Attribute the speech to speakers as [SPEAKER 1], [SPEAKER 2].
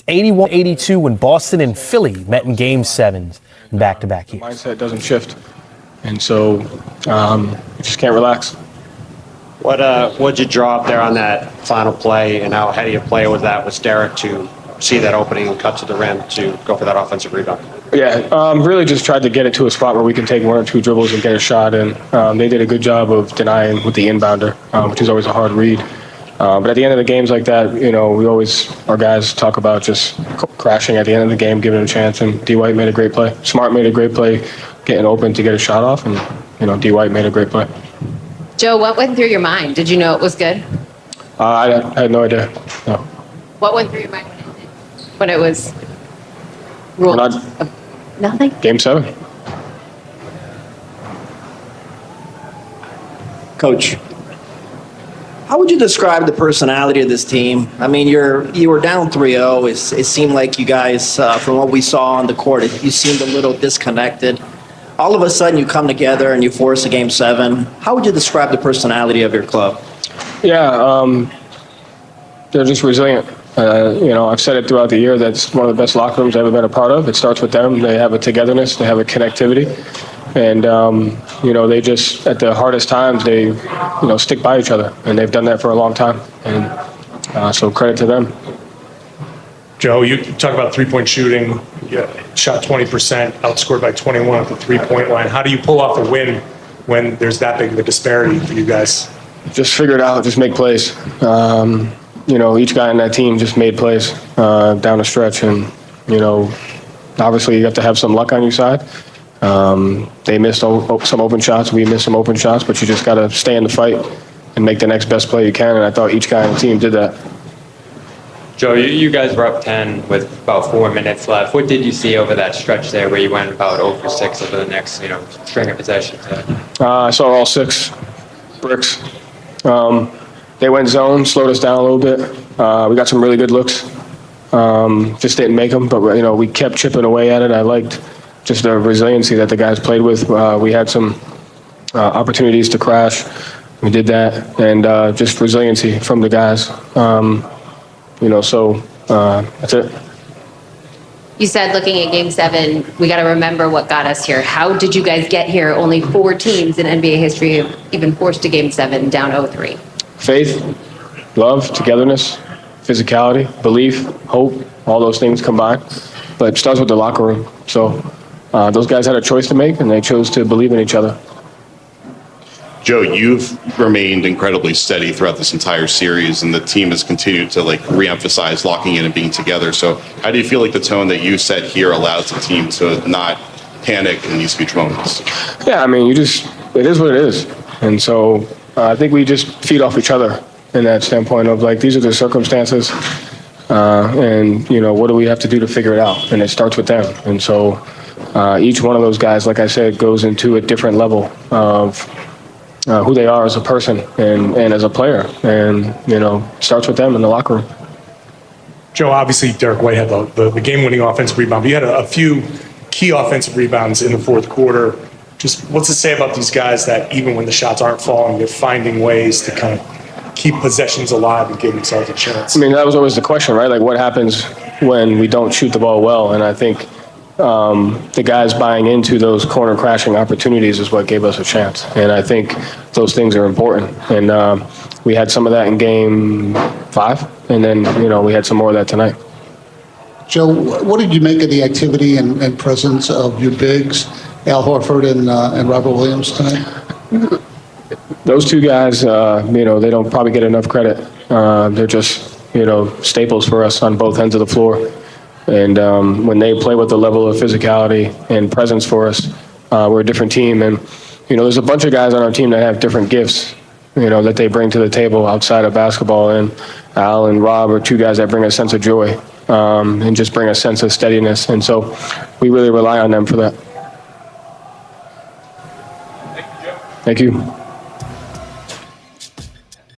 [SPEAKER 1] 81-82 when Boston and Philly met in Game 7 in back-to-back years.
[SPEAKER 2] Mindset doesn't shift, and so you just can't relax.
[SPEAKER 3] What'd you draw up there on that final play, and how ahead of your player was that with Derek to see that opening and cut to the rim to go for that offensive rebound?
[SPEAKER 2] Yeah, really just tried to get it to a spot where we can take one or two dribbles and get a shot, and they did a good job of denying with the inbounder, which is always a hard read. But at the end of the games like that, our guys talk about just crashing at the end of the game, giving it a chance, and D. White made a great play. Smart made a great play getting open to get a shot off, and D. White made a great play.
[SPEAKER 4] Joe, what went through your mind? Did you know it was good?
[SPEAKER 2] I had no idea. No.
[SPEAKER 4] What went through your mind when it was ruled? Nothing?
[SPEAKER 2] Game 7.
[SPEAKER 5] Coach, how would you describe the personality of this team? I mean, you were down 3-0. It seemed like you guys, from what we saw on the court, you seemed a little disconnected. All of a sudden, you come together and you force a Game 7. How would you describe the personality of your club?
[SPEAKER 2] Yeah, they're just resilient. I've said it throughout the year. That's one of the best locker rooms I've ever been a part of. It starts with them. They have a togetherness. They have a connectivity. And, they just, at the hardest times, they, stick by each other. And they've done that for a long time. And so credit to them.
[SPEAKER 6] Joe, you talk about three-point shooting. You shot 20%, outscored by 21 at the three-point line. How do you pull off a win when there's that big of a disparity for you guys?
[SPEAKER 2] Just figure it out. Just make plays. Each guy on that team just made plays down the stretch. And, obviously you have to have some luck on your side. They missed some open shots. We missed some open shots. But you just got to stay in the fight and make the next best play you can. And I thought each guy on the team did that.
[SPEAKER 7] Joe, you guys were up 10 with about 4 minutes left. What did you see over that stretch there where you went about 0 for 6 over the next, string of possessions?
[SPEAKER 2] I saw all 6 bricks. They went zone, slowed us down a little bit. We got some really good looks. Just didn't make them, but we kept chipping away at it. I liked just the resiliency that the guys played with. We had some opportunities to crash. We did that, and just resiliency from the guys. That's it.
[SPEAKER 4] You said looking at Game 7, we got to remember what got us here. How did you guys get here? Only 4 teams in NBA history have even forced to Game 7 down 0-3.
[SPEAKER 2] Faith, love, togetherness, physicality, belief, hope, all those things combined. But it starts with the locker room. So those guys had a choice to make, and they chose to believe in each other.
[SPEAKER 8] Joe, you've remained incredibly steady throughout this entire series, and the team has continued to reemphasize locking in and being together. So how do you feel like the tone that you set here allows the team to not panic in these huge moments?
[SPEAKER 2] Yeah, I mean, it is what it is. And so I think we just feed off each other in that standpoint of these are the circumstances, and what do we have to do to figure it out? And it starts with them. And so each one of those guys, like I said, goes into a different level of who they are as a person and as a player, and starts with them in the locker room.
[SPEAKER 6] Joe, obviously Derek White had the game-winning offensive rebound, but you had a few key offensive rebounds in the fourth quarter. Just what's it say about these guys that even when the shots aren't falling, they're finding ways to kind of keep possessions alive and give themselves a chance?
[SPEAKER 2] I mean, that was always the question, right? What happens when we don't shoot the ball well? And I think the guys buying into those corner crashing opportunities is what gave us a chance. And I think those things are important. And we had some of that in Game 5, and then, we had some more of that tonight.
[SPEAKER 9] Joe, what did you make of the activity and presence of your bigs, Al Horford and Robert Williams tonight?
[SPEAKER 2] Those 2 guys, they don't probably get enough credit. They're just, staples for us on both ends of the floor. And when they play with the level of physicality and presence for us, we're a different team. And, there's a bunch of guys on our team that have different gifts, that they bring to the table outside of basketball. And Al and Rob are 2 guys that bring a sense of joy and just bring a sense of steadiness. And so we really rely on them for that. Thank you, Joe. Thank you.